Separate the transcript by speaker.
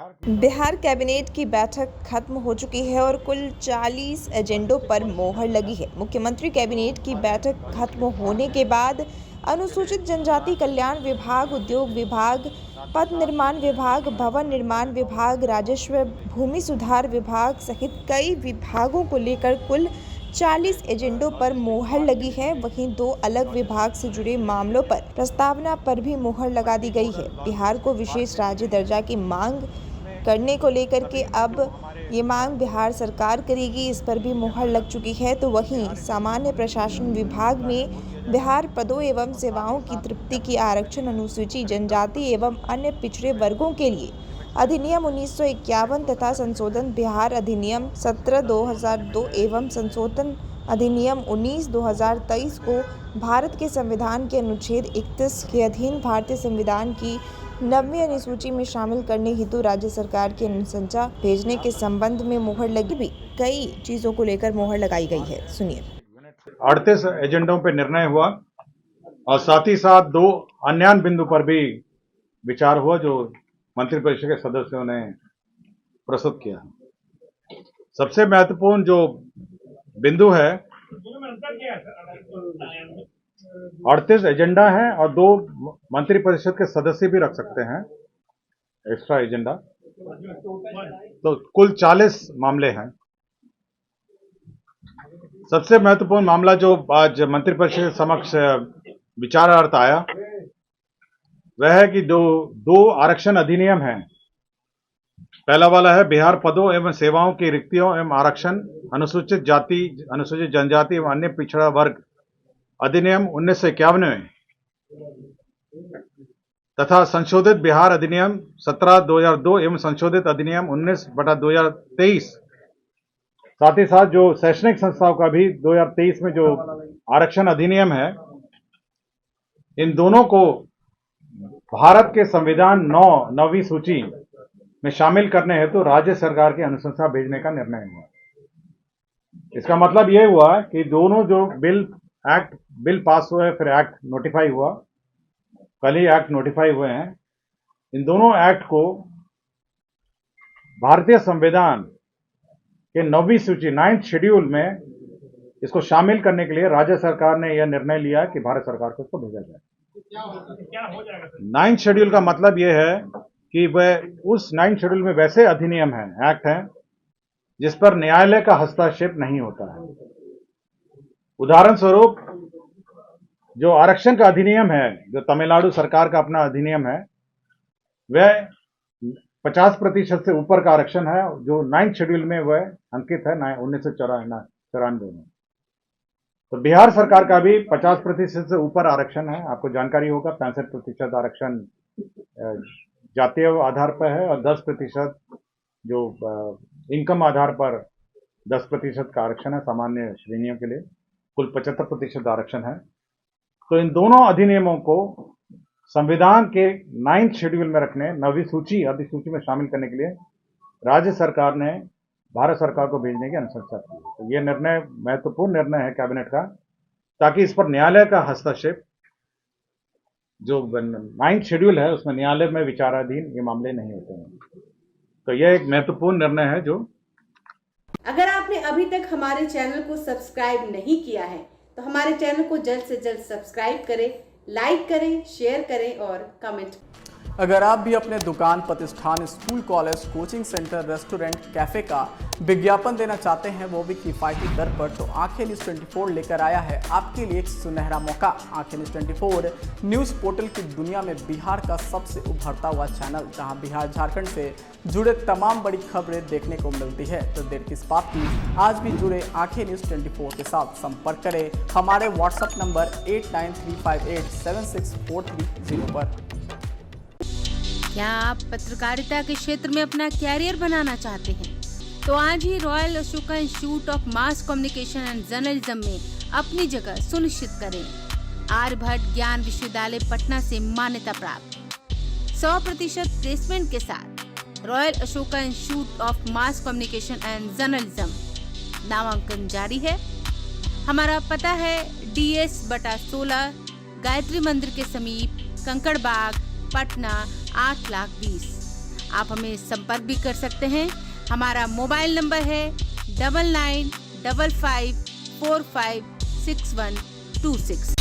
Speaker 1: Bihar cabinet की बैठक खत्म हो चुकी है और कुल 40 एजेंडों पर मोहर लगी है। मुख्यमंत्री कैबिनेट की बैठक खत्म होने के बाद अनुसूचित जनजाति कल्याण विभाग, उद्योग विभाग, पथ निर्माण विभाग, भवन निर्माण विभाग, राजस्व, भूमि सुधार विभाग सहित कई विभागों को लेकर कुल 40 एजेंडों पर मोहर लगी है। वहीं 2 अलग विभाग से जुड़े मामलों पर प्रस्तावना पर भी मोहर लगा दी गई है। बिहार को विशेष राज्य दर्जा की मांग करने को लेकर के अब ये मांग बिहार सरकार करेगी, इस पर भी मुहर लग चुकी है। तो वहीं सामान्य प्रशासन विभाग में बिहार पदों एवं सेवाओं की तृप्ति की आरक्षण, अनुसूचित जनजाति एवं अन्य पिछड़े वर्गों के लिए अधिनियम 1951 तथा संशोधन बिहार अधिनियम 17/2002 एवं संशोधन अधिनियम 19/2023 को भारत के संविधान के अनुच्छेद 31 के अधीन भारतीय संविधान की 9वीं अनुसूची में शामिल करने हेतु राज्य सरकार की अनुशंसा भेजने के संबंध में मोहर लगी। भी कई चीजों को लेकर मोहर लगाई गई है, सुनिए।
Speaker 2: 38 एजेंडों पर निर्णय हुआ और साथ ही साथ 2 अन्य बिंदु पर भी विचार हुआ जो मंत्रिपरिषद के सदस्यों ने प्रस्तुत किया। सबसे महत्वपूर्ण जो बिंदु है, 38 एजेंडा है और 2 मंत्रिपरिषद के सदस्य भी रख सकते हैं एक्स्ट्रा एजेंडा, तो कुल 40 मामले हैं। सबसे महत्वपूर्ण मामला जो आज मंत्रिपरिषद के समक्ष विचारार्थ आया वह है कि दो आरक्षण अधिनियम हैं। पहला वाला है बिहार पदों एवं सेवाओं की रिक्तियों एवं आरक्षण, अनुसूचित जाति, अनुसूचित जनजाति एवं अन्य पिछड़ा वर्ग अधिनियम 1951 में तथा संशोधित बिहार अधिनियम 17/2002 एवं संशोधित अधिनियम 19/2023। साथ ही साथ जो शैक्षणिक संस्थाओं का भी 2023 में जो आरक्षण अधिनियम है, इन दोनों को भारत के संविधान 9वीं सूची में शामिल करने हेतु राज्य सरकार की अनुशंसा भेजने का निर्णय हुआ। इसका मतलब यह हुआ कि दोनों जो बिल पास हुए, फिर एक्ट नोटिफाई हुआ, कल ही एक्ट नोटिफाई हुए हैं। इन दोनों एक्ट को भारतीय संविधान के 9वीं सूची 9th शेड्यूल में इसको शामिल करने के लिए राज्य सरकार ने यह निर्णय लिया कि भारत सरकार को इसको भेजा जाए। 9th शेड्यूल का मतलब यह है कि वह उस 9th शेड्यूल में वैसे अधिनियम हैं, एक्ट हैं, जिस पर न्यायालय का हस्तक्षेप नहीं होता है। उदाहरण स्वरूप जो आरक्षण का अधिनियम है, जो तमिलनाडु सरकार का अपना अधिनियम है, वह 50% से ऊपर का आरक्षण है, जो 9th शेड्यूल में वह अंकित है 1994 में। तो बिहार सरकार का भी 50% से ऊपर आरक्षण है। आपको जानकारी होगा 65% आरक्षण जातीय आधार पर है और 10% जो इनकम आधार पर 10% का आरक्षण है सामान्य श्रेणियों के लिए। कुल 75% आरक्षण है। तो इन दोनों अधिनियमों को संविधान के 9th शेड्यूल में रखने, 9वीं सूची अधिसूची में शामिल करने के लिए राज्य सरकार ने भारत सरकार को भेजने की अनुशंसा की। तो यह निर्णय महत्वपूर्ण निर्णय है कैबिनेट का, ताकि इस पर न्यायालय का हस्तक्षेप, जो 9th शेड्यूल है उसमें न्यायालय में विचाराधीन ये मामले नहीं होते हैं। तो यह एक महत्वपूर्ण निर्णय है। जो
Speaker 3: अगर आपने अभी तक हमारे चैनल को सब्सक्राइब नहीं किया है तो हमारे चैनल को जल्द से जल्द सब्सक्राइब करें, लाइक करें, शेयर करें और कमेंट।
Speaker 4: अगर आप भी अपने दुकान, प्रतिष्ठान, school, college, coaching centre, restaurant, cafe का विज्ञापन देना चाहते हैं, वो भी किफायती दर पर, तो आंखें न्यूज़ 24 लेकर आया है आपके लिए एक सुनहरा मौका। आंखें न्यूज़ 24 न्यूज़ पोर्टल की दुनिया में बिहार का सबसे उभरता हुआ चैनल, जहां बिहार झारखंड से जुड़े तमाम बड़ी खबरें देखने को मिलती है। तो देर किस बात की, आज भी जुड़े आंखें न्यूज़ 24 के साथ। संपर्क करें हमारे व्हाट्सएप नंबर 8935876430 पर।
Speaker 5: क्या आप पत्रकारिता के क्षेत्र में अपना कैरियर बनाना चाहते हैं? तो आज ही royal Ashoka institute of mass communication and journalism में अपनी जगह सुनिश्चित करें। आर्यभट्ट ज्ञान विश्वविद्यालय पटना से मान्यता प्राप्त 100% प्लेसमेंट के साथ royal Ashoka institute of mass communication and journalism नामांकन जारी है। हमारा पता है DS/16 गायत्री मंदिर के समीप, कंकड़बाग, पटना 8,20,000। आप हमें संपर्क भी कर सकते हैं। हमारा मोबाइल नंबर है 9955456126।